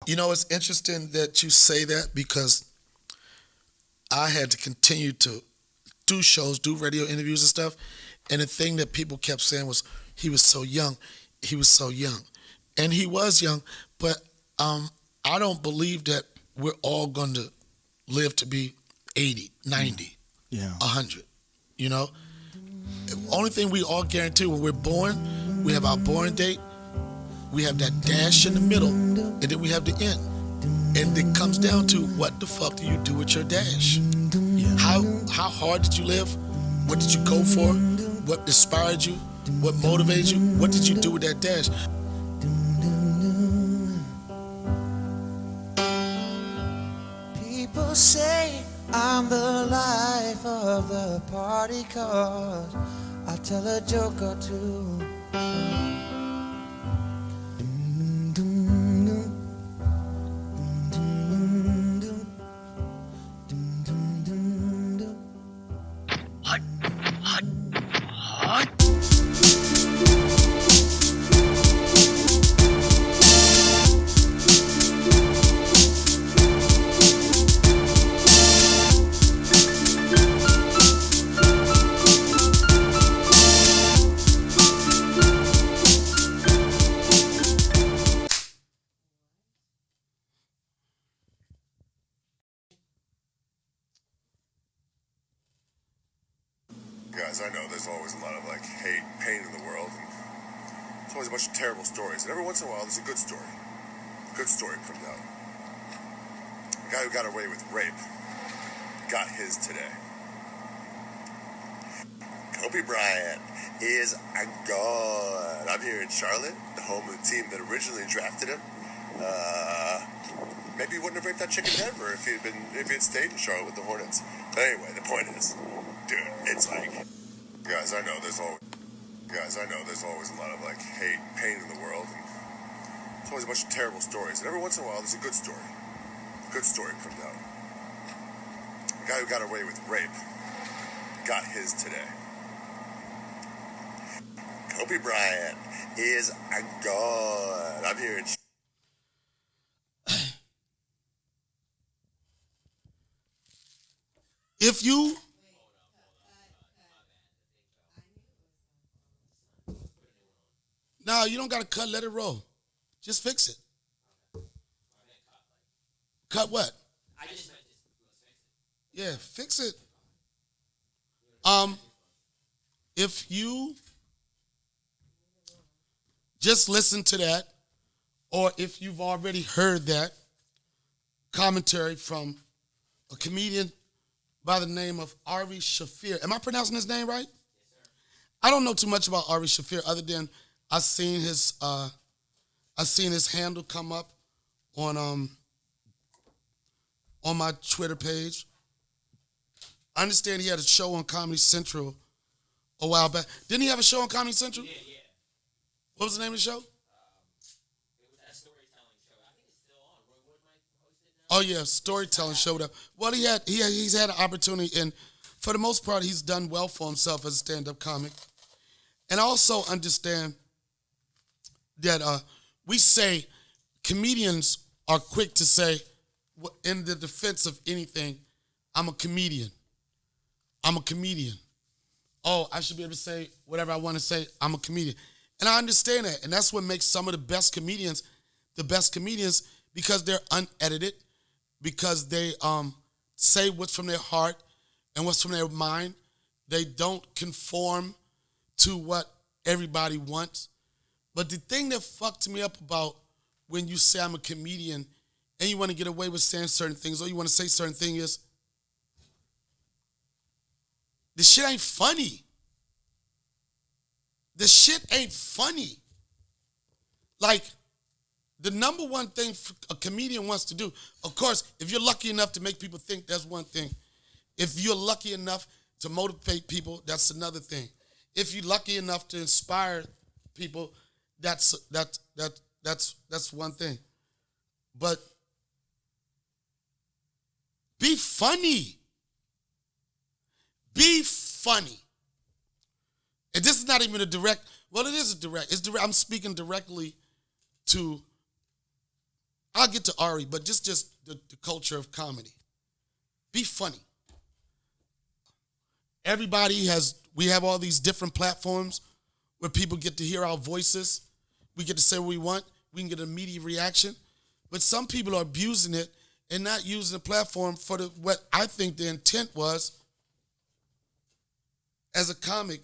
You know, it's interesting that you say that because I had to continue to do shows, do radio interviews and stuff. And the thing that people kept saying was, he was so young. He was so young. And he was young, but I don't believe that we're all going to live to be 80, 90, Yeah. 100. You know? The only thing we all guarantee when we're born, we have our born date, we have that dash in the middle, and then we have the end. And it comes down to what the fuck do you do with your dash? Yeah. How hard did you live? What did you go for? What inspired you? What motivated you? What did you do with that dash? People say I'm the life of the party, 'cause I tell a joke or two. Guys, I know there's always a lot of hate, pain in the world, and there's always a bunch of terrible stories. And every once in a while, there's a good story. A good story comes out. The guy who got away with rape got his today. Kobe Bryant is gone. I'm here in Charlotte, the home of the team that originally drafted him. Maybe he wouldn't have raped that chick in Denver if he had stayed in Charlotte with the Hornets. But anyway, the point is, dude, it's guys, I know there's always a lot of hate, pain in the world, and there's always a bunch of terrible stories. And every once in a while, there's a good story. A good story comes out. The guy who got away with rape got his today. Kobe Bryant is gone. I'm here in. If you No, you don't gotta cut, let it roll. Just fix it. Cut what? Yeah, fix it. If you just listen to that, or if you've already heard that commentary from a comedian by the name of Ari Shaffer. Am I pronouncing his name right? Yes, sir. I don't know too much about Ari Shaffer other than I seen his handle come up on my Twitter page. I understand he had a show on Comedy Central a while back. Didn't he have a show on Comedy Central? Yeah. What was the name of the show? It was that storytelling show. I think it's still on. Roy Wood might host it now. Oh yeah, storytelling showed up. Well, he's had an opportunity, and for the most part, he's done well for himself as a stand-up comic. And I also understand that we say comedians are quick to say, in the defense of anything, I'm a comedian. I'm a comedian. Oh, I should be able to say whatever I want to say. I'm a comedian. And I understand that. And that's what makes some of the best comedians, because they're unedited, because they say what's from their heart and what's from their mind. They don't conform to what everybody wants. But the thing that fucked me up about when you say I'm a comedian and you want to get away with saying certain things, or you want to say certain things, is the shit ain't funny. The shit ain't funny. Like, the number one thing a comedian wants to do, of course, if you're lucky enough to make people think, that's one thing. If you're lucky enough to motivate people, that's another thing. If you're lucky enough to inspire people, that's one thing. But be funny. Be funny. And this is not even a direct, well, it is a direct. It's direct. I'm speaking directly to I'll get to Ari, but just the culture of comedy. Be funny. We have all these different platforms where people get to hear our voices. We get to say what we want. We can get an immediate reaction. But some people are abusing it and not using the platform for what I think the intent was as a comic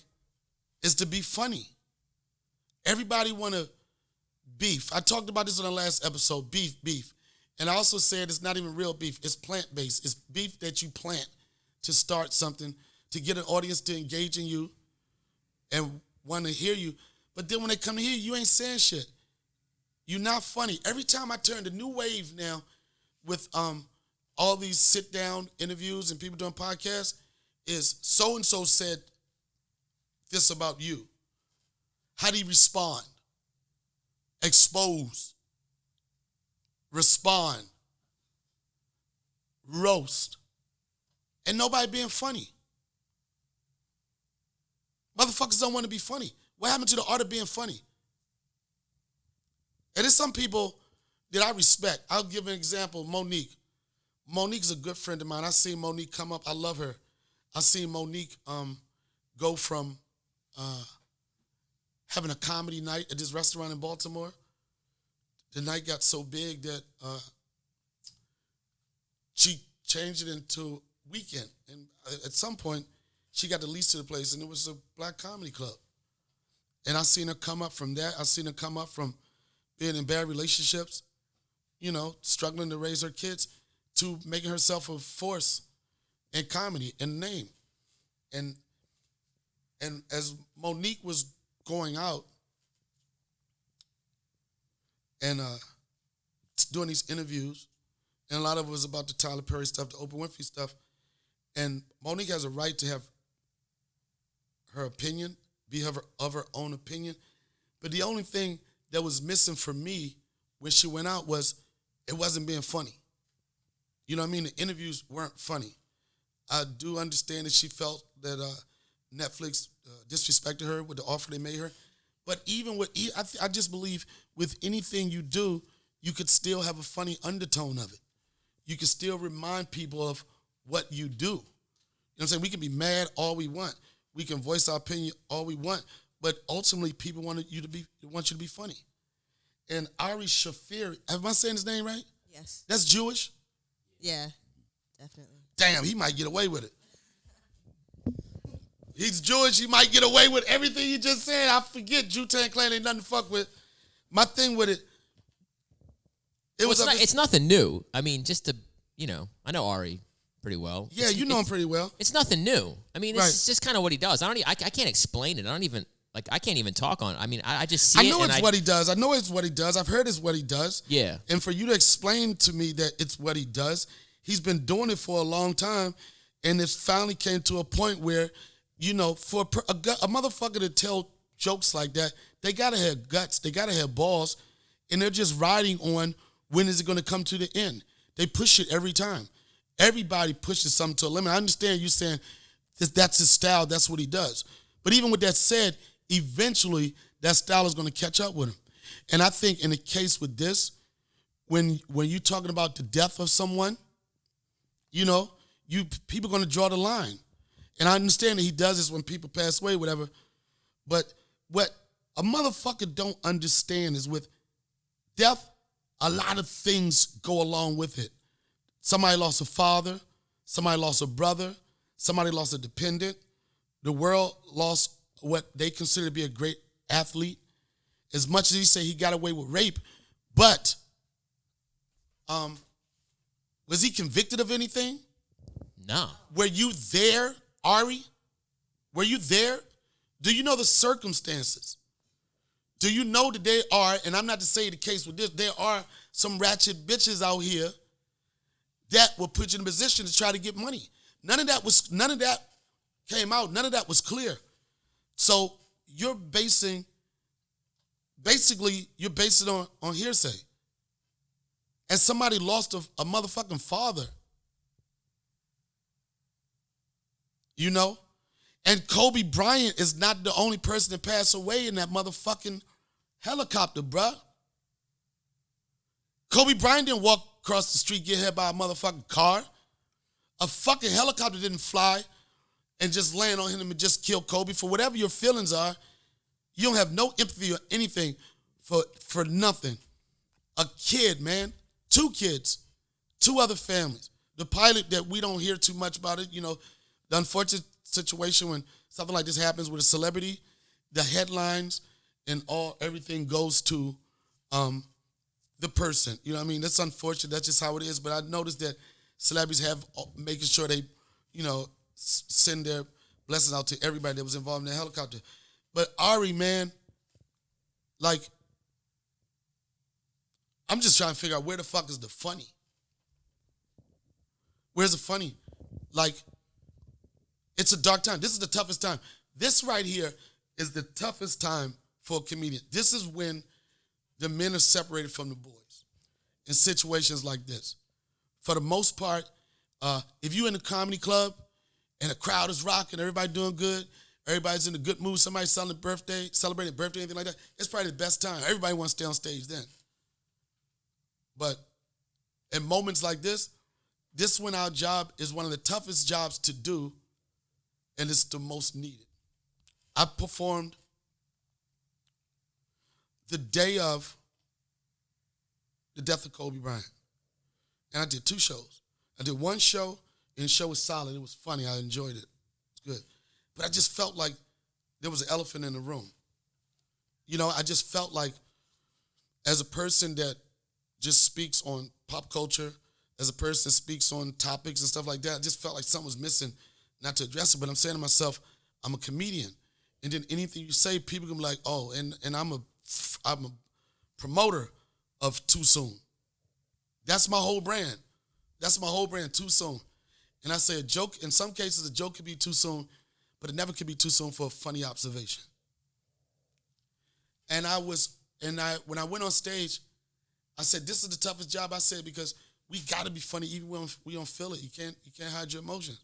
is to be funny. Everybody want to beef. I talked about this on the last episode, beef. And I also said it's not even real beef. It's plant-based. It's beef that you plant to start something, to get an audience to engage in you and want to hear you. But then when they come to hear you ain't saying shit. You're not funny. Every time I turn the new wave now with all these sit-down interviews and people doing podcasts is so-and-so said this about you. How do you respond? Expose. Respond. Roast. And nobody being funny. Motherfuckers don't want to be funny. What happened to the art of being funny? And there's some people that I respect. I'll give an example, Monique. Monique's a good friend of mine. I seen Monique come up. I love her. I seen Monique go from having a comedy night at this restaurant in Baltimore. The night got so big that she changed it into weekend. And at some point, she got the lease to the place, and it was a black comedy club. And I seen her come up from that. I seen her come up from being in bad relationships, struggling to raise her kids, to making herself a force in comedy, in name. And as Monique was going out and doing these interviews, and a lot of it was about the Tyler Perry stuff, the Oprah Winfrey stuff, and Monique has a right to have her opinion, be of her own opinion. But the only thing that was missing for me when she went out was it wasn't being funny. You know what I mean? The interviews weren't funny. I do understand that she felt that Netflix disrespected her with the offer they made her. But even with, I just believe with anything you do, you could still have a funny undertone of it. You can still remind people of what you do. You know what I'm saying? We can be mad all we want. We can voice our opinion all we want, but ultimately people want you to be funny. And Ari Shaffer, am I saying his name right? Yes. That's Jewish? Yeah, definitely. Damn, he might get away with it. He's Jewish, he might get away with everything he just said. I forget, Wu-Tang Clan ain't nothing to fuck with. My thing with it, it's nothing new. I mean, just to, I know Ari pretty well. Yeah, you know him pretty well. It's nothing new. I mean, it's just kind of what he does. I can't explain it. I can't even talk on it. I mean, I just see it. I know it's what he does. I know it's what he does. I've heard it's what he does. Yeah. And for you to explain to me that it's what he does, he's been doing it for a long time, and it finally came to a point where, for a motherfucker to tell jokes like that, they gotta have guts, they gotta have balls, and they're just riding on when is it gonna come to the end. They push it every time. Everybody pushes something to a limit. I understand you saying that's his style, that's what he does. But even with that said, eventually that style is going to catch up with him. And I think in the case with this, when you're talking about the death of someone, people are going to draw the line. And I understand that he does this when people pass away, whatever. But what a motherfucker don't understand is with death, a lot of things go along with it. Somebody lost a father. Somebody lost a brother. Somebody lost a dependent. The world lost what they consider to be a great athlete. As much as he say he got away with rape, but was he convicted of anything? No. Were you there, Ari? Were you there? Do you know the circumstances? Do you know that there are, and I'm not to say the case with this, there are some ratchet bitches out here that will put you in a position to try to get money. None of that came out. None of that was clear. So you're basing it on hearsay. And somebody lost a motherfucking father. And Kobe Bryant is not the only person that passed away in that motherfucking helicopter, bruh. Kobe Bryant didn't walk across the street, get hit by a motherfucking car. A fucking helicopter didn't fly and just land on him and just kill Kobe. For whatever your feelings are, you don't have no empathy or anything for nothing. A kid, man. 2 kids. 2 other families. The pilot that we don't hear too much about it, the unfortunate situation when something like this happens with a celebrity, the headlines and everything goes to the person. You know what I mean? That's unfortunate. That's just how it is. But I noticed that celebrities have making sure they, send their blessings out to everybody that was involved in the helicopter. But Ari, man, like, I'm just trying to figure out where the fuck is the funny? Where's the funny? Like, it's a dark time. This is the toughest time. This right here is the toughest time for a comedian. This is when the men are separated from the boys in situations like this. For the most part, if you're in a comedy club and the crowd is rocking, everybody doing good, everybody's in a good mood, somebody's celebrating birthday, anything like that, it's probably the best time. Everybody wants to stay on stage then. But in moments like this when our job is one of the toughest jobs to do, and it's the most needed. I performed the day of the death of Kobe Bryant. And I did 2 shows. I did 1 show, and the show was solid. It was funny. I enjoyed it. It's good. But I just felt like there was an elephant in the room. I just felt like as a person that just speaks on pop culture, as a person that speaks on topics and stuff like that, I just felt like something was missing, not to address it. But I'm saying to myself, I'm a comedian. And then anything you say, people can be like, oh, and I'm a promoter of Toosoon. That's my whole brand. That's my whole brand, Toosoon. And I say a joke, in some cases, a joke could be too soon, but it never could be too soon for a funny observation. And when I went on stage, I said, this is the toughest job, I said, because we got to be funny even when we don't feel it. You can't hide your emotions.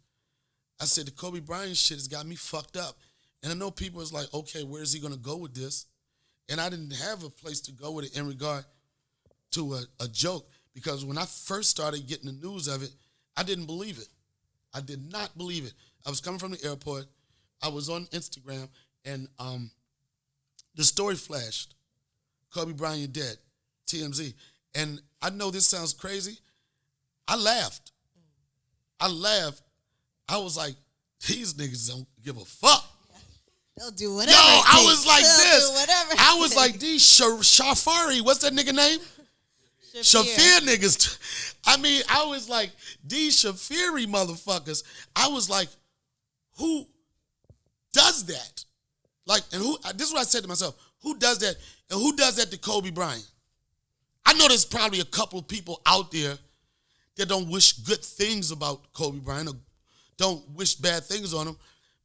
I said, the Kobe Bryant shit has got me fucked up. And I know people is like, okay, where is he going to go with this? And I didn't have a place to go with it in regard to a joke, because when I first started getting the news of it, I didn't believe it. I did not believe it. I was coming from the airport. I was on Instagram, and the story flashed. Kobe Bryant dead, TMZ. And I know this sounds crazy. I laughed. I was like, these niggas don't give a fuck. They'll do whatever. Yo, I was like this. I was takes. like, these Shafari, what's that nigga name? Shafir niggas. I mean, I was like, these Shafiri motherfuckers. I was like, who does that? Like, and this is what I said to myself. Who does that? And who does that to Kobe Bryant? I know there's probably a couple of people out there that don't wish good things about Kobe Bryant or don't wish bad things on him,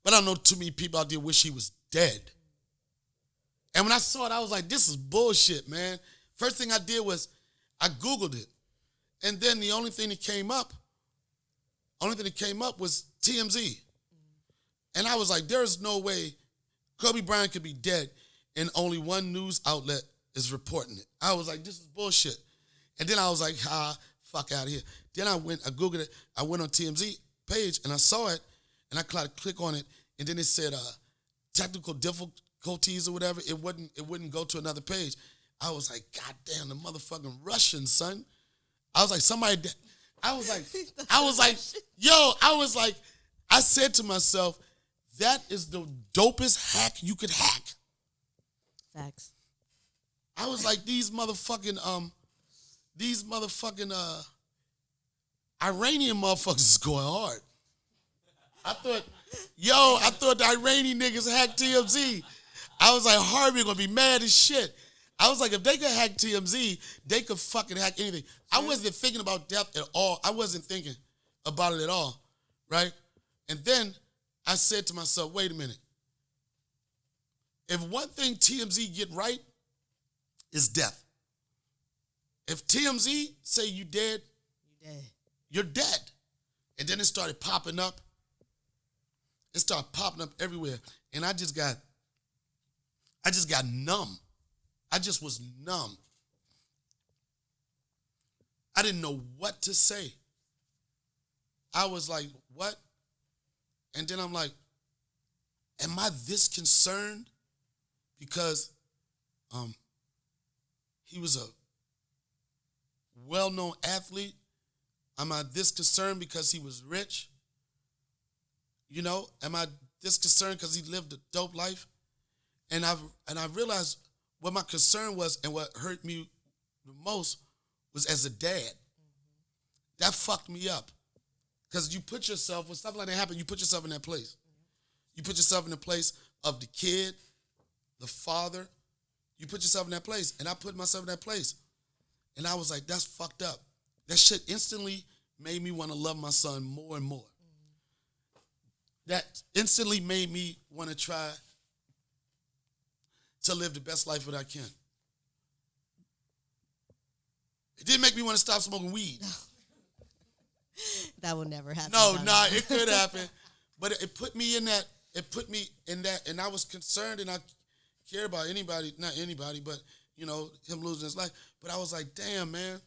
but I know too many people out there wish he was dead. And when I saw it, I was like, this is bullshit, man. First thing I did was I Googled it. And then the only thing that came up was TMZ. And I was like, there's no way Kobe Bryant could be dead and only one news outlet is reporting it. I was like, this is bullshit. And then I was like, fuck out of here. Then I Googled it. I went on TMZ page and I saw it and I tried to click on it. And then it said technical difficulties or whatever. It wouldn't go to another page. I was like, God damn, the motherfucking Russians, son. I was like, I said to myself, that is the dopest hack you could hack. Facts. I was like, these motherfucking Iranian motherfuckers is going hard. I thought the Iranian niggas hacked TMZ. I was like, Harvey gonna be mad as shit. I was like, if they could hack TMZ, they could fucking hack anything. I wasn't thinking about death at all. I wasn't thinking about it at all, right? And then I said to myself, wait a minute. If one thing TMZ get right is death. If TMZ say you dead, you're dead. And then it started popping up. It started popping up everywhere. And I just got numb. I just was numb. I didn't know what to say. I was like, what? And then I'm like, am I this concerned? Because he was a well-known athlete. Am I this concerned because he was rich? You know, am I this concerned because he lived a dope life? And I realized what my concern was and what hurt me the most was as a dad. That fucked me up. Because you put yourself, when something like that happens, you put yourself in that place. You put yourself in the place of the kid, the father. You put yourself in that place. And I put myself in that place. And I was like, that's fucked up. That shit instantly made me want to love my son more and more. That instantly made me want to try to live the best life that I can. It didn't make me want to stop smoking weed. That will never happen. No, it could happen. But it put me in that, and I was concerned, and I care about anybody, not anybody, but, you know, him losing his life. But I was like, damn, man.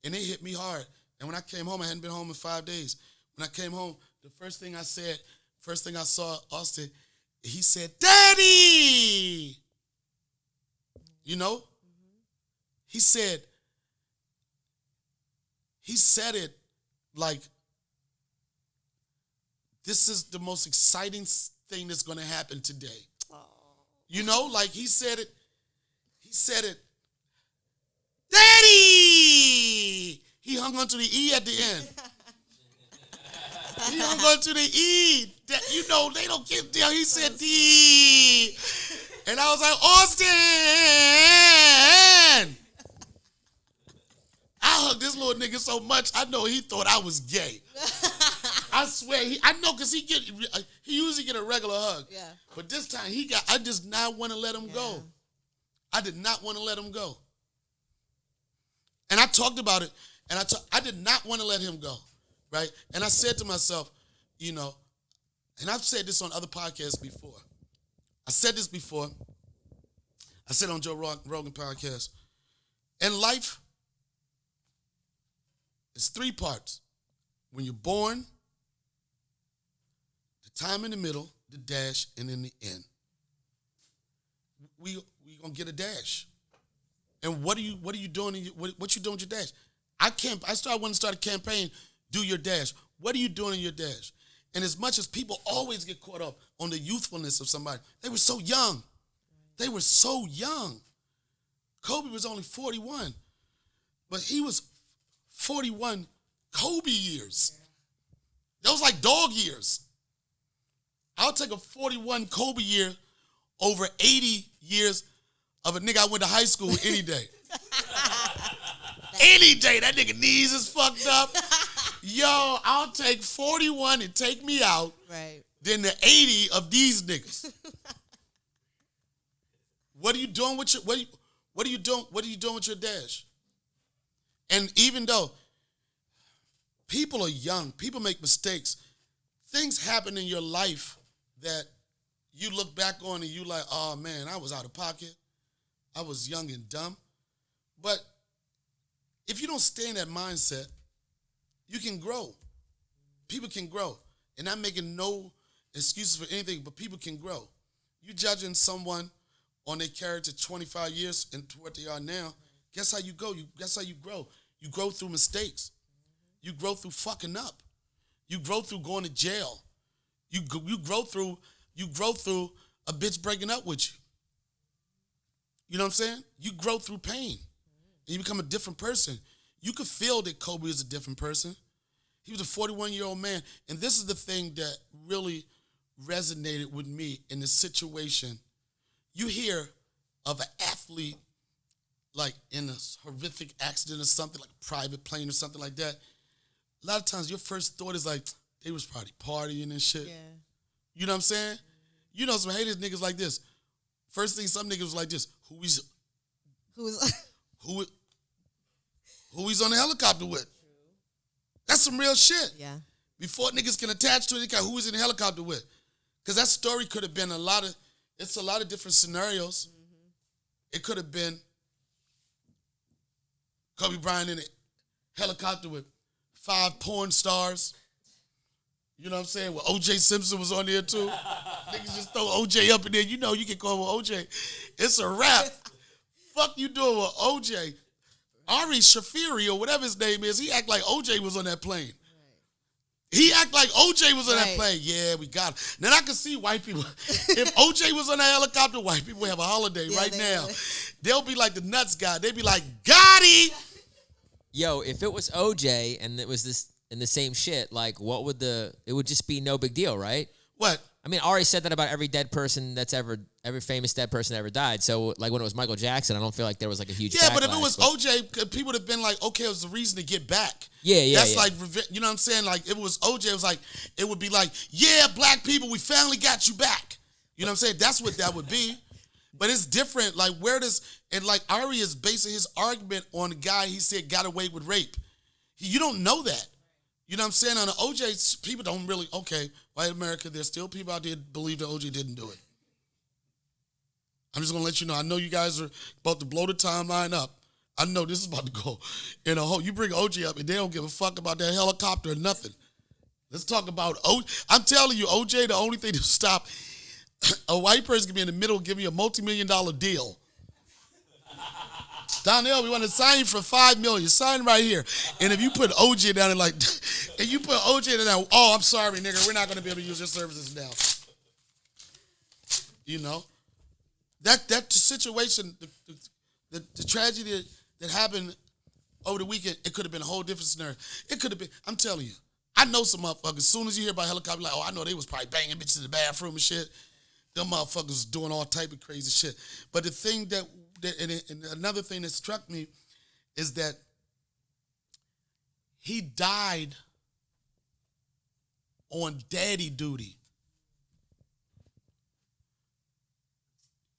And it hit me hard. And when I came home, I hadn't been home in 5 days. When I came home, the first thing I saw Austin, he said, Daddy! You know? He said it like, this is the most exciting thing that's going to happen today. You know, like he said it, Daddy! He hung on to the E at the end. He hung on to the E. You know, they don't get there. He said D. And I was like, Austin! I hugged this little nigga so much, I know he thought I was gay. I swear, I know because he usually get a regular hug. Yeah. But this time I just not want to let him go. I did not want to let him go. And I talked about it, and I did not want to let him go, right? And I said to myself, you know, and I've said this on other podcasts before. I said this before. I said on Joe Rogan podcast. In life, it's 3 parts. When you're born, the time in the middle, the dash, and in the end. We gonna get a dash. And what are you doing? What you doing with your wanting to start a campaign. Do your dash. What are you doing in your dash? And as much as people always get caught up on the youthfulness of somebody, they were so young. They were so young. Kobe was only 41, but he was 41 Kobe years. That was like dog years. I'll take a 41 Kobe year over 80 years of a nigga I went to high school with any day. Any day. That nigga knees is fucked up. Yo, I'll take 41 and take me out. Right. Than the 80 of these niggas. What are you doing with your what are you doing with your dash? And even though people are young, people make mistakes, things happen in your life that you look back on and you like, oh man, I was out of pocket. I was young and dumb. But if you don't stay in that mindset, you can grow. People can grow. And I'm making no excuses for anything, but people can grow. You judging someone on their character 25 years into what they are now, guess how you go? Guess how you grow? You grow through mistakes. You grow through fucking up. You grow through going to jail. You grow through a bitch breaking up with you. You know what I'm saying? You grow through pain. And you become a different person. You could feel that Kobe is a different person. He was a 41-year-old man. And this is the thing that really resonated with me in the situation. You hear of an athlete like in a horrific accident or something, like a private plane or something like that. A lot of times your first thought is like, they was probably partying and shit. Yeah. You know what I'm saying? You know some haters niggas like this. First thing some niggas was like this, who he's on the helicopter with. That's some real shit. Yeah. Before niggas can attach to it, who he's in the helicopter with. Because that story could have been a lot of different scenarios. Mm-hmm. It could have been Kobe Bryant in a helicopter with 5 porn stars. You know what I'm saying? Well, O.J. Simpson was on there too. Niggas just throw O.J. up in there. You know you can call him O.J. It's a wrap. Fuck you doing with O.J.? Ari Shaffer or whatever his name is, he act like O.J. was on that plane. He act like O.J. was on that plane. Yeah, we got it. Then I can see white people. If O.J. was on that helicopter, white people have a holiday right now. They'll be like the nuts guy. They'd be like, got it. Yo, if it was OJ and it was this and the same shit, like what would it would just be no big deal, right? What? I mean, Ari said that about every dead person every famous dead person that ever died. So, like, when it was Michael Jackson, I don't feel like there was, like, a huge backlash. But if it was OJ, people would have been like, okay, it was a reason to get back. That's like, you know what I'm saying? Like, if it was OJ, it was like, it would be like, yeah, black people, we finally got you back. You know what I'm saying? That's what that would be. But it's different. Like, and like, Ari is basing his argument on the guy he said got away with rape. You don't know that. You know what I'm saying? On the OJ, people don't really, okay, white America, there's still people out there that believe that OJ didn't do it. I'm just going to let you know. I know you guys are about to blow the timeline up. I know this is about to go in a hole. You bring OJ up and they don't give a fuck about that helicopter or nothing. Let's talk about OJ. I'm telling you, OJ, the only thing to stop a white person can be in the middle giving you a multi-million-dollar deal. Donnell, we want to sign you for $5 million. Sign right here. And if you put OJ down and I'm sorry, nigga, we're not going to be able to use your services now. You know? That situation, the tragedy that happened over the weekend, it could have been a whole different scenario. It could have been, I'm telling you, I know some motherfuckers, as soon as you hear about helicopter, like, oh, I know they was probably banging bitches in the bathroom and shit. Them motherfuckers was doing all type of crazy shit. But the thing and another thing that struck me is that he died on daddy duty.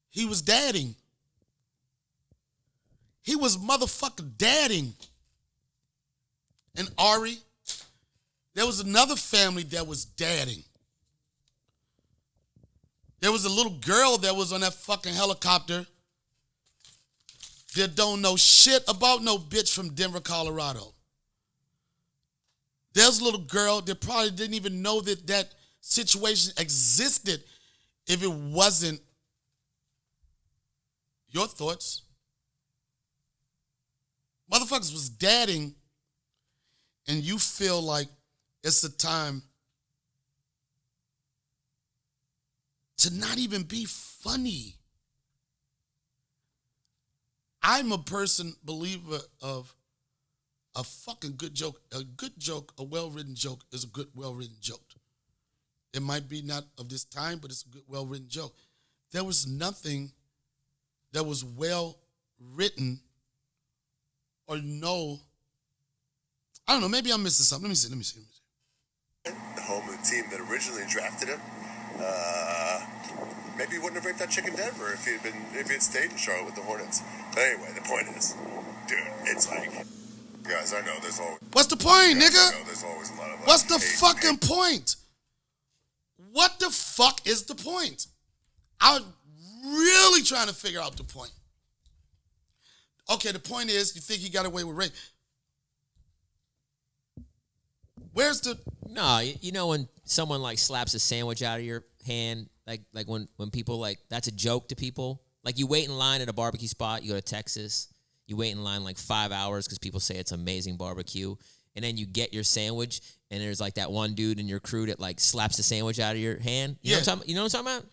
He was dadding. He was motherfucking dadding. And Ari, there was another family that was dadding. There was a little girl that was on that fucking helicopter that don't know shit about no bitch from Denver, Colorado. There's a little girl that probably didn't even know that situation existed if it wasn't your thoughts. Motherfuckers was dadding, and you feel like it's a time to not even be funny. I'm a believer of a fucking good joke. A good joke, a well-written joke is a good, well-written joke. It might be not of this time, but it's a good, well-written joke. There was nothing that was well-written or I don't know, maybe I'm missing something. Let me see. The home of the team that originally drafted him. Maybe he wouldn't have raped that chick in Denver if he had stayed in Charlotte with the Hornets. But anyway, the point is, dude, it's like, guys, I know there's always... What's the point, nigga? I know there's always a lot of... Like, what's the fucking point? What the fuck is the point? I'm really trying to figure out the point. Okay, the point is, you think he got away with rape. Where's the... No, you know when someone, like, slaps a sandwich out of your hand, like when people, like, that's a joke to people. Like, you wait in line at a barbecue spot, you go to Texas, you wait in line, like, 5 hours because people say it's amazing barbecue, and then you get your sandwich, and there's, like, that one dude in your crew that, like, slaps the sandwich out of your hand. You know what I'm talking about?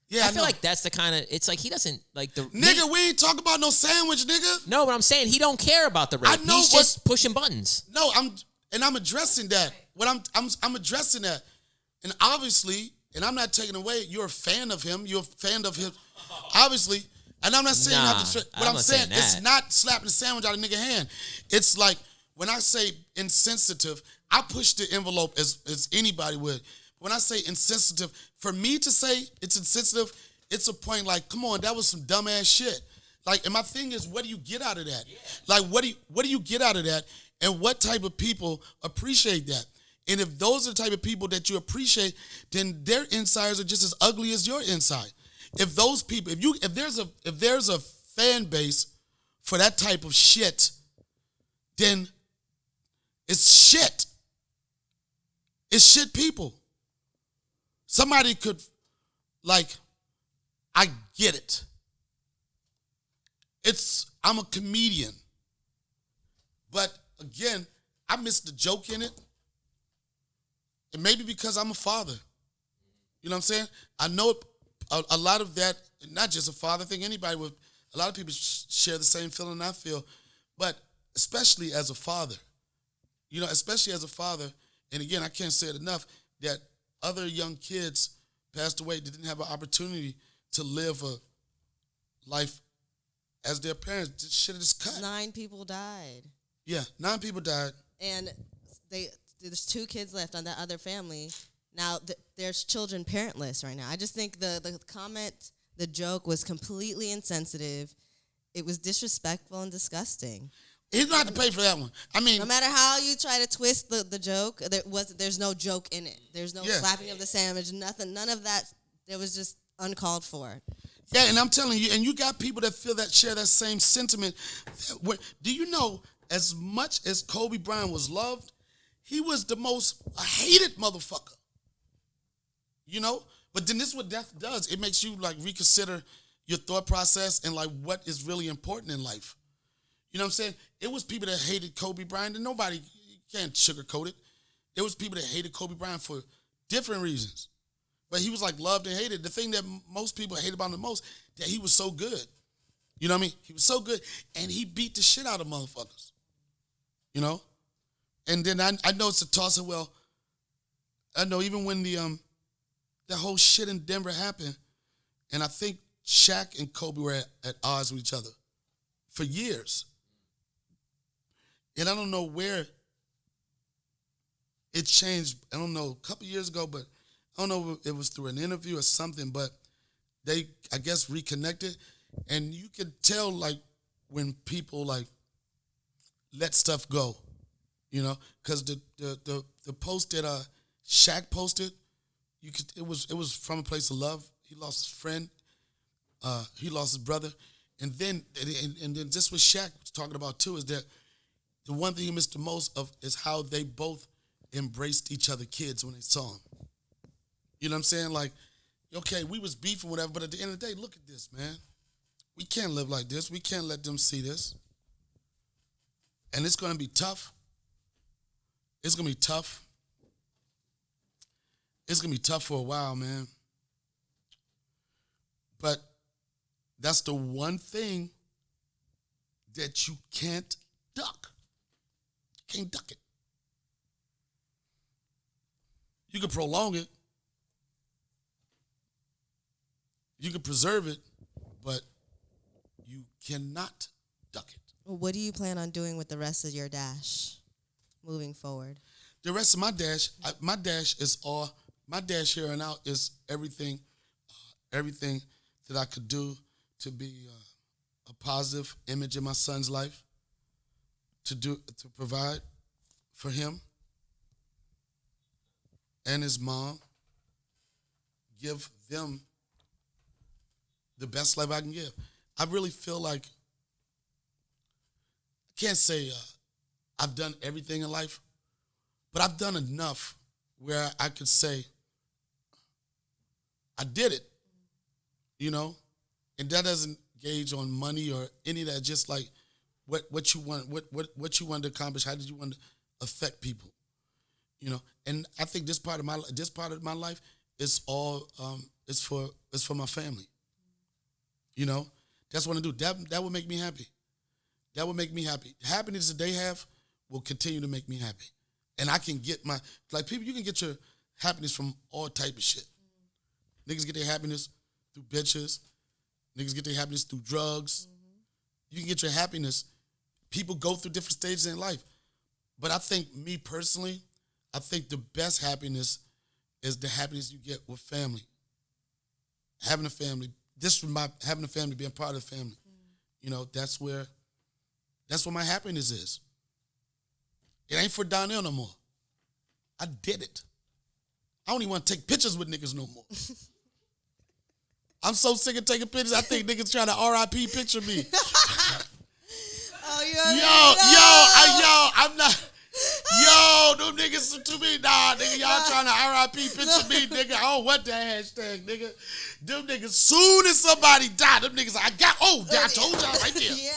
Yeah, I feel like that's the kind of, it's like he doesn't, like the... Nigga, we ain't talking about no sandwich, nigga. No, but I'm saying he don't care about the rape. I know, he's just pushing buttons. No, I'm addressing that. I'm addressing that. And obviously, and I'm not taking away, you're a fan of him. You're a fan of him. Obviously, and I'm not saying I'm saying it's not slapping the sandwich out of nigga hand. It's like, when I say insensitive, I push the envelope as anybody would. When I say insensitive, for me to say it's insensitive, it's a point like, come on, that was some dumbass shit. Like, and my thing is, what do you get out of that? Like, what do you get out of that? And what type of people appreciate that? And if those are the type of people that you appreciate, then their insides are just as ugly as your inside. If those people, if there's a fan base for that type of shit, then It's shit. It's shit people. Somebody could, like, I get it. I'm a comedian. But again, I missed the joke in it. And maybe because I'm a father. You know what I'm saying? I know a lot of that, not just a father thing, anybody with, a lot of people share the same feeling I feel. But especially as a father, especially as a father, and again, I can't say it enough, that other young kids passed away that didn't have an opportunity to live a life as their parents. This shit is cut. 9 people died. Yeah, 9 people died. And there's 2 kids left on that other family. Now, there's children parentless right now. I just think the comment, the joke was completely insensitive. It was disrespectful and disgusting. He's going to have to pay for that one. I mean, no matter how you try to twist the joke, there's no joke in it. There's no slapping of the sandwich, nothing, none of that. It was just uncalled for. Yeah, and I'm telling you, and you got people that share that same sentiment. Do you know, as much as Kobe Bryant was loved, he was the most hated motherfucker. But then this is what death does. It makes you like reconsider your thought process and like what is really important in life. You know what I'm saying? It was people that hated Kobe Bryant, and nobody can't sugarcoat it. It was people that hated Kobe Bryant for different reasons. But he was like loved and hated. The thing that most people hate about him the most, that he was so good. You know what I mean? He was so good, and he beat the shit out of motherfuckers. And then I know it's a toss. Well, I know even when that whole shit in Denver happened, and I think Shaq and Kobe were at odds with each other for years. And I don't know where it changed. I don't know, a couple years ago, but I don't know if it was through an interview or something, but they, I guess, reconnected. And you could tell, like, when people, like, let stuff go, because the post that Shaq posted, it was from a place of love. He lost his friend. He lost his brother. And then just what Shaq was talking about, too, is that the one thing he missed the most of is how they both embraced each other kids when they saw him. You know what I'm saying? Like, okay, we was beefing, whatever, but at the end of the day, look at this, man. We can't live like this. We can't let them see this. And it's going to be tough. It's going to be tough. It's going to be tough for a while, man. But that's the one thing that you can't duck. You can't duck it. You can prolong it. You can preserve it, but you cannot duck it. What do you plan on doing with the rest of your dash moving forward? The rest of my dash here and out is everything that I could do to be a positive image in my son's life, to provide for him and his mom, give them the best life I can give. I really feel like, I can't say I've done everything in life, but I've done enough where I could say I did it, and that doesn't gauge on money or any of that. Just like what you want, what you want to accomplish. How did you want to affect people, And I think this part of my life is all it's for my family. That's what I do. That would make me happy. That would make me happy. The happiness that they have will continue to make me happy. And I can get people, you can get your happiness from all type of shit. Niggas get their happiness through bitches. Niggas get their happiness through drugs. You can get your happiness. People go through different stages in life. But I think, me personally, I think the best happiness is the happiness you get with family. Having a family. Having a family, being part of the family. That's where my happiness is. It ain't for Donnell no more. I did it. I don't even want to take pictures with niggas no more. I'm so sick of taking pictures. I think niggas trying to R.I.P. picture me. Oh, I'm not. I'm listen to me? Nah, nigga, y'all trying to RIP picture me, nigga. I don't want that hashtag, nigga. Them niggas, soon as somebody died, them niggas, I told y'all right there. Yeah.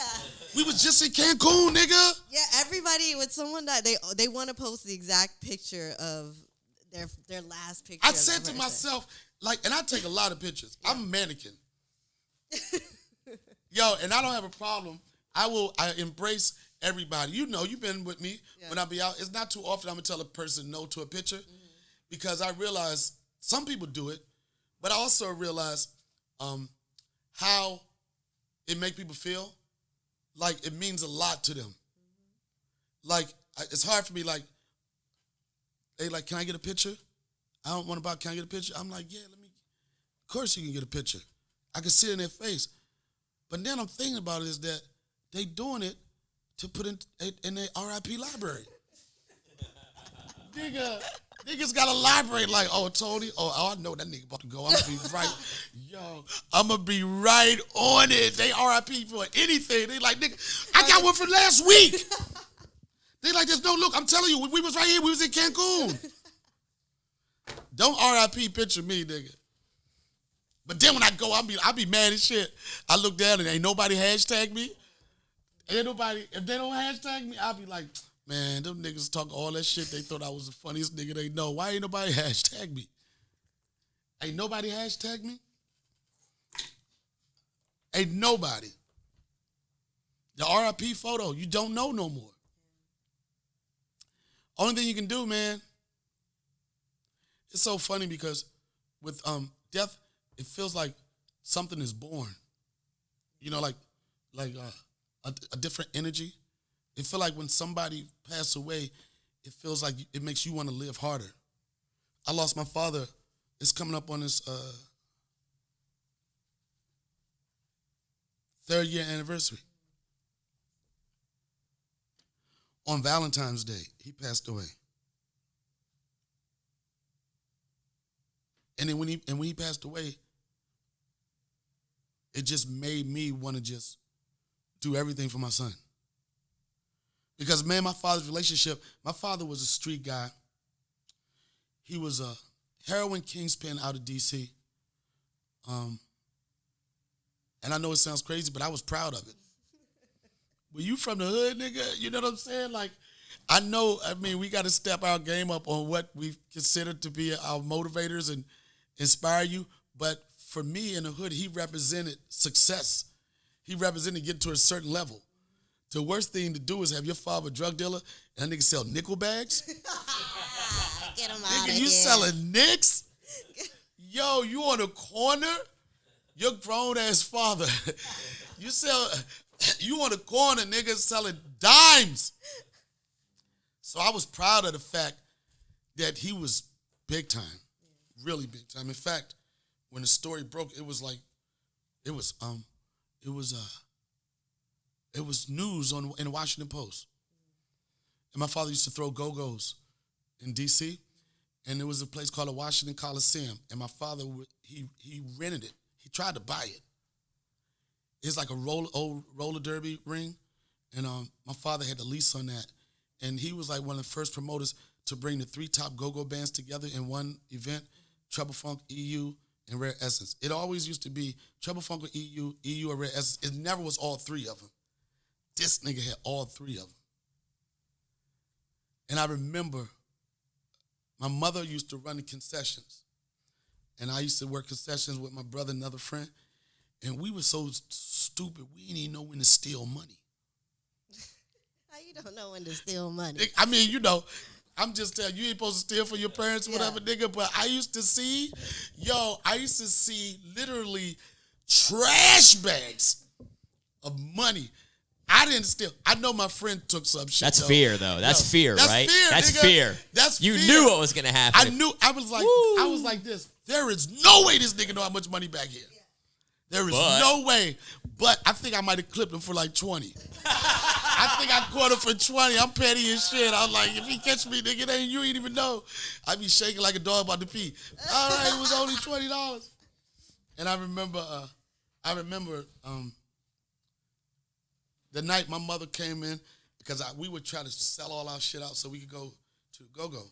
We was just in Cancun, nigga. Yeah, everybody, when someone died, they want to post the exact picture of their last picture. I said to myself, like, and I take a lot of pictures. Yeah. I'm a mannequin. Yo, and I don't have a problem. I embrace everybody. You know, you've been with me when I be out. It's not too often I'm going to tell a person no to a picture because I realize some people do it, but I also realize how it make people feel. Like, it means a lot to them. Like, it's hard for me, like, they like, can I get a picture? I don't want to can I get a picture? I'm like, yeah, of course you can get a picture. I can see it in their face. But then I'm thinking about it is that they doing it to put in their RIP library. Niggas got a library like, oh, Tony, I know that nigga about to go. I'm going to be right. Yo, I'm going to be right on it. They RIP for anything. They like, nigga, I got one from last week. They like, there's no look. I'm telling you, we was right here. We was in Cancun. Don't RIP picture me, nigga. But then when I go, I'll be mad as shit. I look down and ain't nobody hashtag me. Ain't nobody, if they don't hashtag me, I'll be like, man, them niggas talk all that shit. They thought I was the funniest nigga they know. Why ain't nobody hashtag me? Ain't nobody hashtag me? Ain't nobody. The RIP photo, you don't know no more. Only thing you can do, man, it's so funny because with death, it feels like something is born. You know, like a different energy. It feels like when somebody passes away, it feels like it makes you want to live harder. I lost my father. It's coming up on his 3rd year anniversary. On Valentine's Day, he passed away. And then when he passed away, it just made me want to just do everything for my son. Because, man, my father's relationship, my father was a street guy. He was a heroin kingpin out of D.C. And I know it sounds crazy, but I was proud of it. Were you from the hood, nigga? You know what I'm saying? Like, I mean, we got to step our game up on what we consider to be our motivators and inspire you. But for me in the hood, he represented success. He represented getting to a certain level. The worst thing to do is have your father a drug dealer and that nigga sell nickel bags. Get him out Nigga, of you here. selling nicks? Yo, you on a corner? Your grown-ass father. You on a corner, nigga, selling dimes. So I was proud of the fact that he was big time, really big time. In fact, when the story broke, it was news in the Washington Post. And my father used to throw go-go's in D.C., and there was a place called the Washington Coliseum, and my father, he rented it. He tried to buy it. It's like old roller derby ring, and my father had the lease on that, and he was like one of the first promoters to bring the 3 top go-go bands together in one event, Trouble Funk, EU, and Rare Essence. It always used to be Trouble Funk with EU, and Rare Essence. It never was all 3 of them. This nigga had all 3 of them. And I remember my mother used to run the concessions, and I used to work concessions with my brother and another friend, and we were so stupid, we didn't even know when to steal money. How you don't know when to steal money? I mean, you know, I'm just telling you, ain't supposed to steal for your parents or whatever, nigga, but I used to see literally trash bags of money. I didn't steal. I know my friend took some shit. That's fear, though. That's fear, right? That's nigga. fear. That's you fear. knew what was gonna happen. I knew. I was like this. There is no way this nigga know how much money back here. There is no way. But I think I might have clipped him for like 20. I think I caught him for 20. I'm petty as shit. I was like, if he catch me, nigga, you ain't even know. I be shaking like a dog about to pee. All right, it was only $20. And I remember the night my mother came in, because we would try to sell all our shit out so we could go to go-go.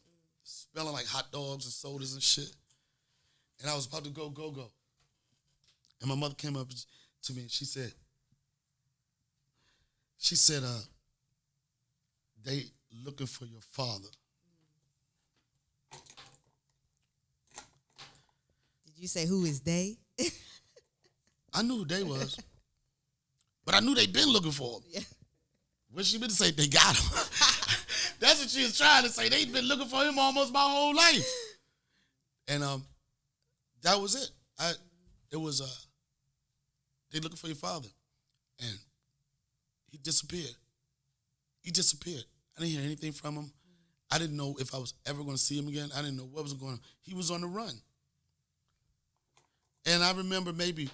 smelling like hot dogs and sodas and shit. And I was about to go. And my mother came up to me and she said, they looking for your father. Did you say who is they? I knew who they was. But I knew they been looking for him. Yeah. What she meant to say, they got him. That's what she was trying to say. They been looking for him almost my whole life. And that was it. They looking for your father. And he disappeared. I didn't hear anything from him. I didn't know if I was ever going to see him again. I didn't know what was going on. He was on the run. And I remember maybe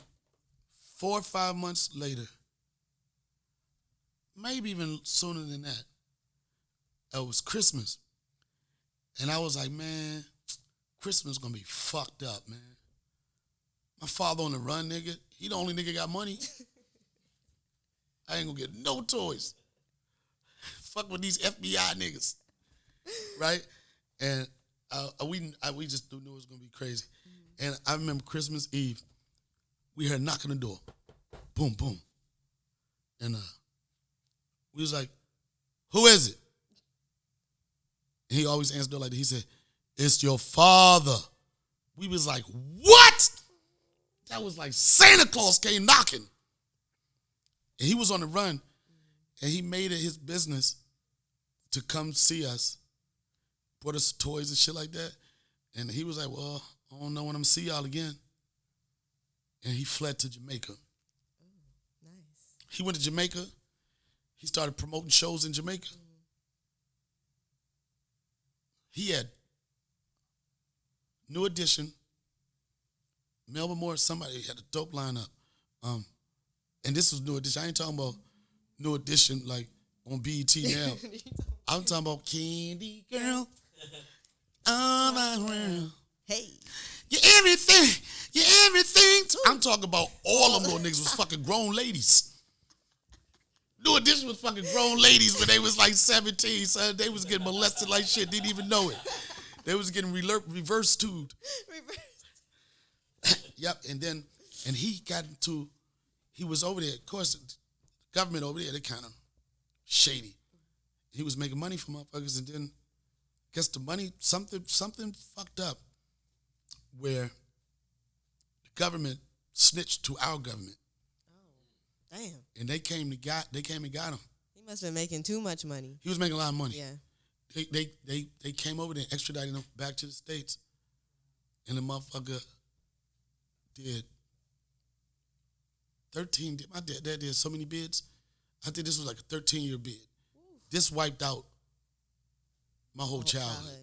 4 or 5 months later, maybe even sooner than that, it was Christmas. And I was like, man, Christmas is going to be fucked up, man. My father on the run, nigga. He the only nigga got money. I ain't going to get no toys. Fuck with these FBI niggas. Right? And we just knew it was going to be crazy. Mm-hmm. And I remember Christmas Eve, we heard a knock on the door. Boom, boom. And we was like, who is it? And he always answered the door like that. He said, it's your father. We was like, what? That was like Santa Claus came knocking. And he was on the run, and he made it his business to come see us, brought us toys and shit like that. And he was like, well, I don't know when I'm going to see y'all again. And he fled to Jamaica. Oh, nice. He went to Jamaica. He started promoting shows in Jamaica. He had New Edition, Melba Moore, somebody had a dope lineup. And this was New Edition. I ain't talking about New Edition like on BET now. I'm talking about Candy Girl. All my world. Hey. You're everything. I'm talking about all of them little niggas was fucking grown ladies. New Edition was fucking grown ladies when they was like 17, son. They was getting molested like shit, didn't even know it. They was getting reverse tubed. Yep, and he was over there. Of course, the government over there, they kind of shady. He was making money for motherfuckers, and then I guess the money, something fucked up where the government snitched to our government. Oh, damn. And they came and got him. He must have been making too much money. He was making a lot of money. Yeah. They came over there and extradited him back to the States. And the motherfucker did 13, my dad did so many bids. I think this was like a 13-year bid. Ooh. This wiped out my whole childhood. Yeah.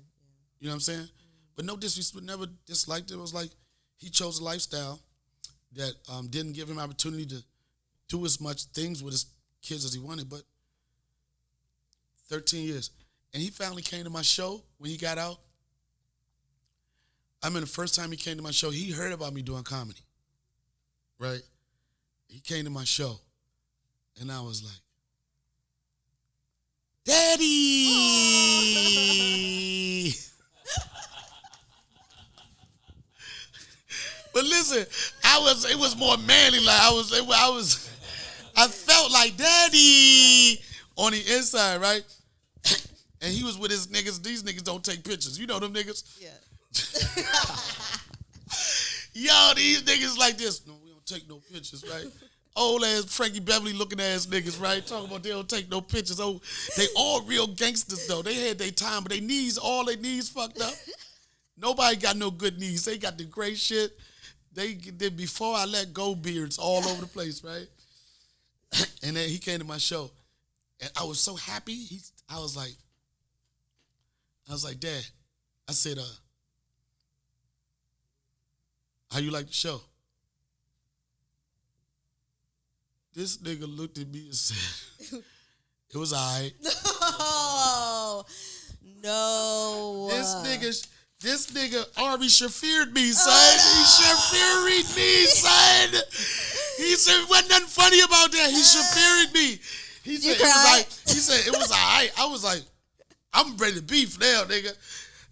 You know what I'm saying? But no disrespect, never disliked it. It was like he chose a lifestyle that didn't give him opportunity to do as much things with his kids as he wanted, but 13 years. And he finally came to my show when he got out. I mean, the first time he came to my show, he heard about me doing comedy, right? He came to my show, and I was like, Daddy! But listen, it was more manly. Like I felt like Daddy on the inside, right? And he was with his niggas. These niggas don't take pictures. You know them niggas? Yeah. Yo, these niggas like this. No, we don't take no pictures, right? Old ass Frankie Beverly looking ass niggas, right? Talking about they don't take no pictures. Oh, they all real gangsters though. They had their time, but all their knees fucked up. Nobody got no good knees. They got the gray shit. They did before I let go beards all over the place, right? And then he came to my show, and I was so happy. I was like, Dad, I said, how you like the show? This nigga looked at me and said, it was all right. No. This nigga Ari Shaffer'd me, son. He Shaffer'd me, son. He said, wasn't nothing funny about that. He Shaffer'd me. He said, it was all right. I was like, I'm ready to beef now, nigga.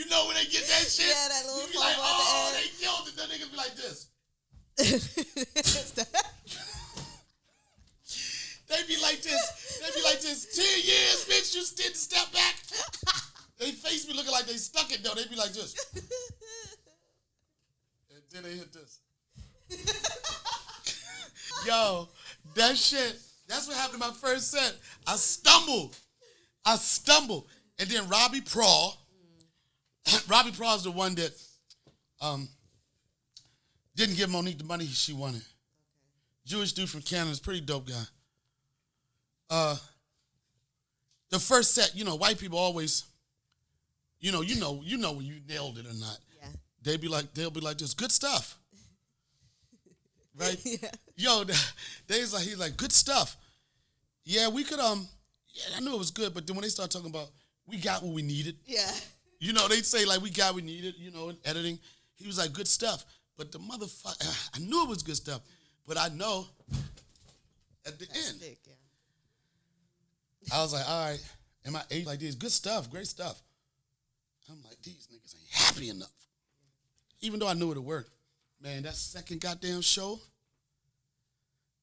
You know when they get that shit? Yeah, that little you be like, fumble at the oh, end. they killed it. The niggas be like this. They be like this. They be like this. 10 years, bitch, you didn't step back. They face me looking like they stuck it, though. They be like this. And then they hit this. Yo, that shit, that's what happened in my first set. I stumbled. And then Robbie Prawl. Robbie Prawl is the one that didn't give Monique the money she wanted. Jewish dude from Canada, is a pretty dope guy. The first set, you know, white people always, you know when you nailed it or not. Yeah. They'll be like this, good stuff. Right? Yeah. Yo, he's like, good stuff. Yeah, we could, yeah, I knew it was good, but then when they start talking about, we got what we needed. Yeah. You know, they say like, we got what we needed, you know, in editing. He was like, good stuff. But the motherfucker, I knew it was good stuff, but I know at the end, Sick, yeah. I was like, all right, and my age like this, good stuff, great stuff. I'm like, these niggas ain't happy enough. Even though I knew it worked. Man, that second goddamn show,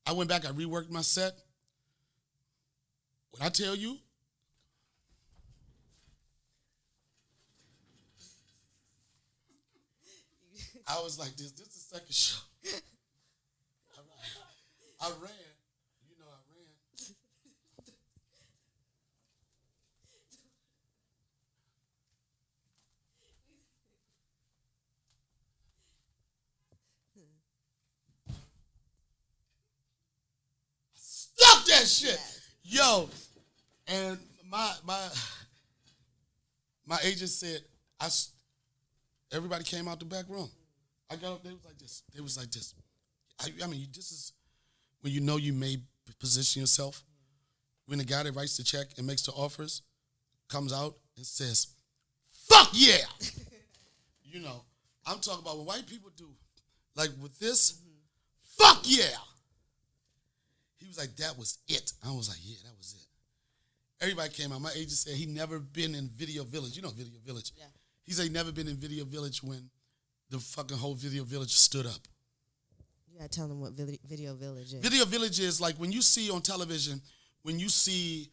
I went back, I reworked my set. When I tell you, I was like, this is the second show. I ran. You know I ran. Stop that shit. Yes. Yo. And my agent said, everybody came out the back room. I got up, they was like this. I mean, this is when you know you may position yourself. When the guy that writes the check and makes the offers comes out and says, fuck yeah! You know, I'm talking about what white people do. Like with this, fuck yeah! He was like, that was it. I was like, yeah, that was it. Everybody came out. My agent said he never been in Video Village. You know Video Village. Yeah. He said he never been in Video Village when the fucking whole Video Village stood up. You gotta tell them what Video Village is. Video Village is like when you see on television, when you see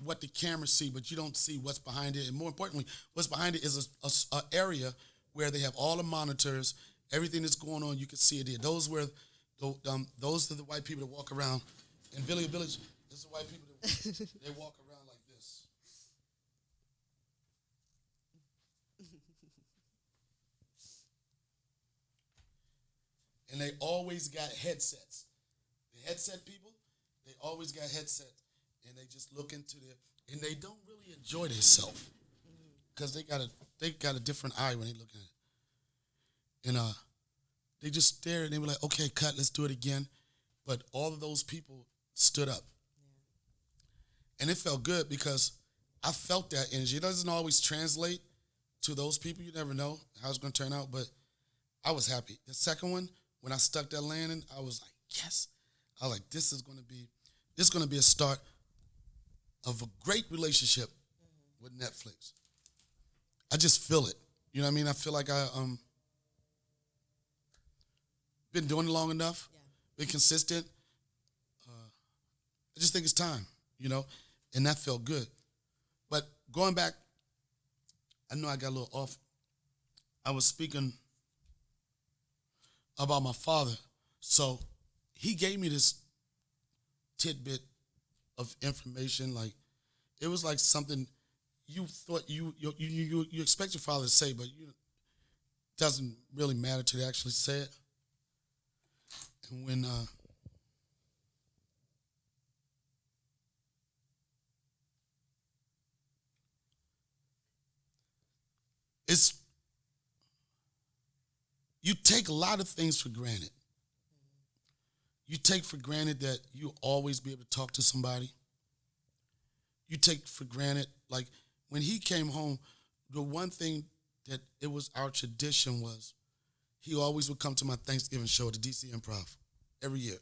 what the cameras see, but you don't see what's behind it. And more importantly, what's behind it is a area where they have all the monitors, everything that's going on, you can see it there. Those are the white people that walk around. In Video Village, those are white people that they walk around like this. And they always got headsets. The headset people, they always got headsets. And they just look into and they don't really enjoy themselves. Because they got a different eye when they look at it. And they just stare and they were like, okay, cut, let's do it again. But all of those people stood up. Yeah. And it felt good because I felt that energy. It doesn't always translate to those people. You never know how it's going to turn out, but I was happy. The second one, when I stuck that landing, I was like, yes. I was like, this is going to be a start of a great relationship with Netflix. I just feel it. You know what I mean? I feel like I been doing it long enough, been consistent. I just think it's time, you know, and that felt good. But going back, I know I got a little off. I was speaking about my father. So he gave me this tidbit of information. Like, it was like something you thought you expect your father to say, but it doesn't really matter till they actually say it. And when you take a lot of things for granted. You take for granted that you'll always be able to talk to somebody. You take for granted, like when he came home, the one thing that it was our tradition was he always would come to my Thanksgiving show at the DC Improv every year.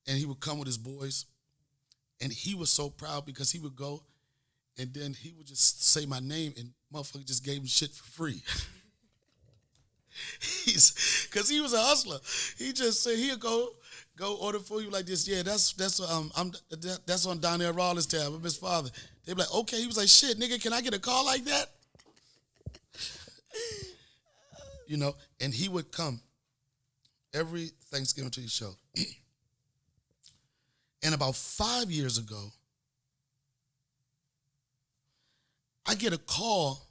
And he would come with his boys. And he was so proud because he would go And then he would just say my name, and motherfucker just gave him shit for free. Because he was a hustler. He just said he'll go order for you like this. Yeah, that's on Donnell Rawlings tab. I'm his father. They be like, okay. He was like, shit, nigga, can I get a call like that? You know, and he would come every Thanksgiving to the show. And about 5 years ago, I get a call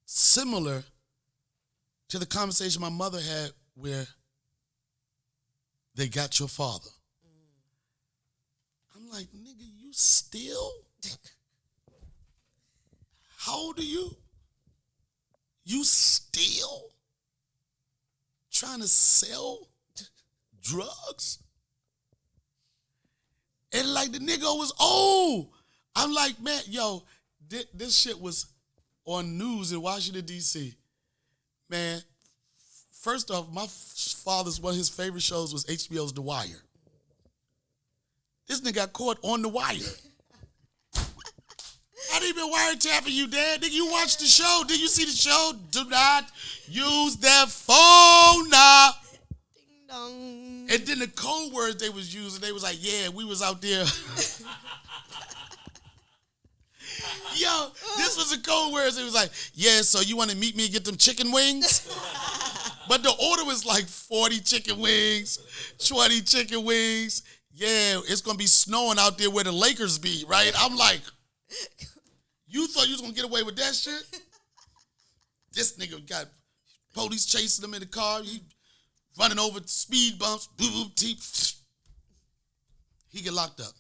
similar to the conversation my mother had where they got your father. I'm like, nigga, you still? How old are you? You still trying to sell drugs? And like the nigga was old. I'm like, man, yo, this shit was on news in Washington, D.C. Man, first off, my father's, one of his favorite shows was HBO's The Wire. This nigga got caught on The Wire. I didn't even wiretapping you, Dad. Nigga, you watched the show. Did you see the show? Do not use that phone now. Ding dong. And then the code words they was using, they was like, yeah, we was out there. Yo, this was the code words. It was like, yeah, so you want to meet me and get them chicken wings? But the order was like 40 chicken wings, 20 chicken wings. Yeah, it's going to be snowing out there where the Lakers be, right? I'm like, you thought you was going to get away with that shit? This nigga got police chasing him in the car. He running over speed bumps, boop, boop, teep. He get locked up.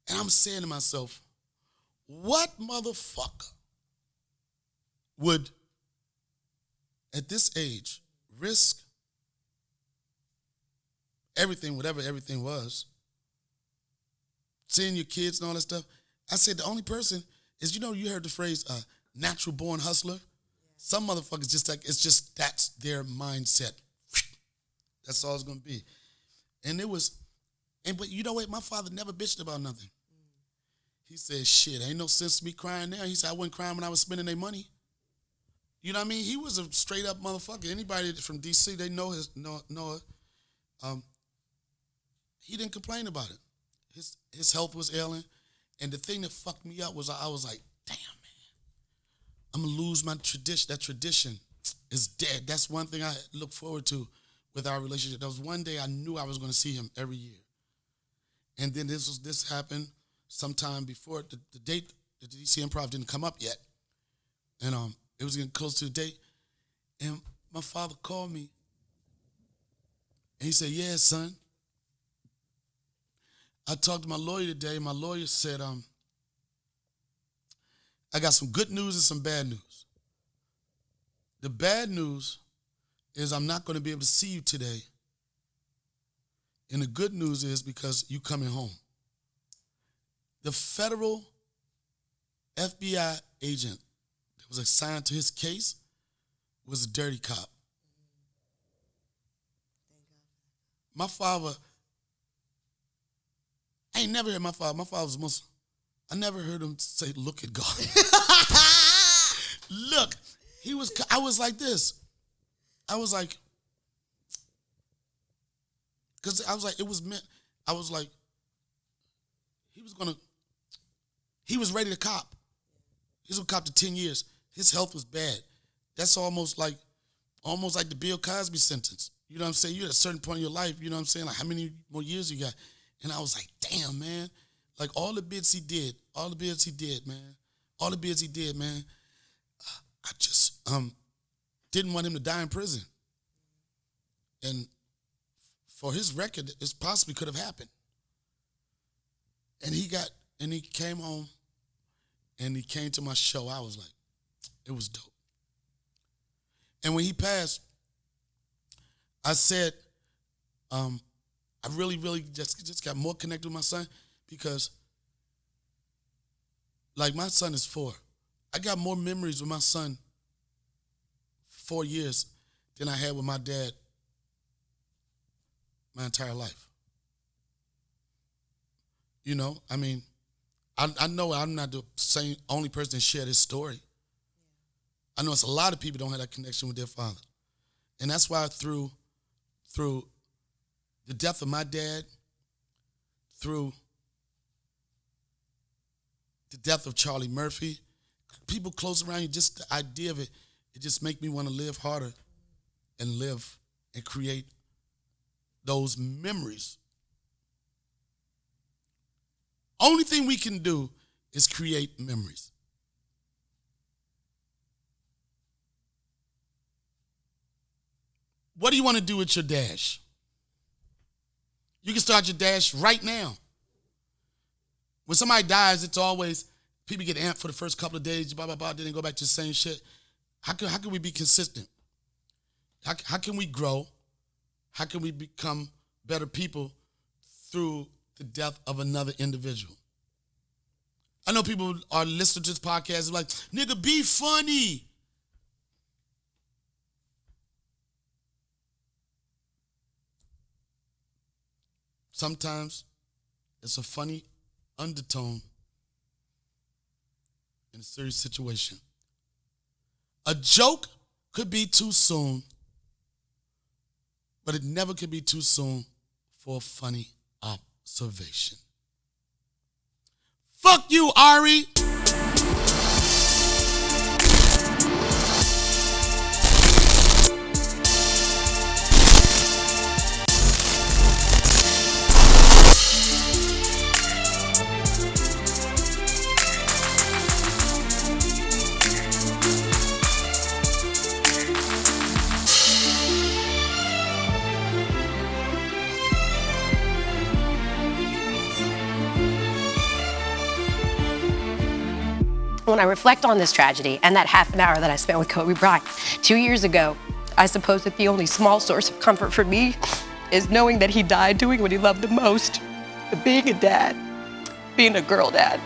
And I'm saying to myself, what motherfucker would, at this age, risk everything, whatever everything was, seeing your kids and all that stuff? I said the only person is, you heard the phrase, natural born hustler? Some motherfuckers just like, it's just, that's their mindset. That's all it's going to be. And it was, but you know what? My father never bitched about nothing. He said, shit, ain't no sense to me crying now. He said, I wasn't crying when I was spending their money. You know what I mean? He was a straight up motherfucker. Anybody from D.C., they know it. He didn't complain about it. His health was ailing. And the thing that fucked me up was I was like, damn, man, I'm going to lose my tradition. That tradition is dead. That's one thing I look forward to with our relationship. There was one day I knew I was going to see him every year. And then this happened sometime before the date. The DC Improv didn't come up yet. And it was getting close to the date. And my father called me. And he said, yeah, son. I talked to my lawyer today. My lawyer said, I got some good news and some bad news. The bad news is I'm not going to be able to see you today. And the good news is because you coming home. The federal FBI agent that was assigned to his case was a dirty cop. My father, I ain't never heard my father. My father was Muslim. I never heard him say, look at God. Look, I was like this. I was like, because I was like, it was meant, I was like, he was ready to cop. He was going to cop to 10 years. His health was bad. That's almost like the Bill Cosby sentence. You know what I'm saying? You're at a certain point in your life, you know what I'm saying? Like, how many more years you got? And I was like, damn, man. Like, all the bids he did, man. I just didn't want him to die in prison. And for his record, it possibly could have happened. And he came home, and he came to my show. I was like, it was dope. And when he passed, I said, I really, really just got more connected with my son because, like, my son is 4. I got more memories with my son 4 years than I had with my dad my entire life. You know, I mean, I know I'm not the only person that shared his story. I know it's a lot of people don't have that connection with their father. And that's why through the death of my dad, through the death of Charlie Murphy, people close around you, just the idea of it just make me want to live harder and live and create those memories. Only thing we can do is create memories. What do you want to do with your dash? You can start your dash right now. When somebody dies, it's always, people get amped for the first couple of days, blah, blah, blah, then they go back to the same shit. How can we be consistent? How can we grow? How can we become better people through the death of another individual? I know people are listening to this podcast and like, nigga, be funny. Sometimes it's a funny undertone in a serious situation. A joke could be too soon, but it never could be too soon for a funny observation. Fuck you, Ari. When I reflect on this tragedy and that half an hour that I spent with Kobe Bryant 2 years ago, I suppose that the only small source of comfort for me is knowing that he died doing what he loved the most, being a dad, being a girl dad.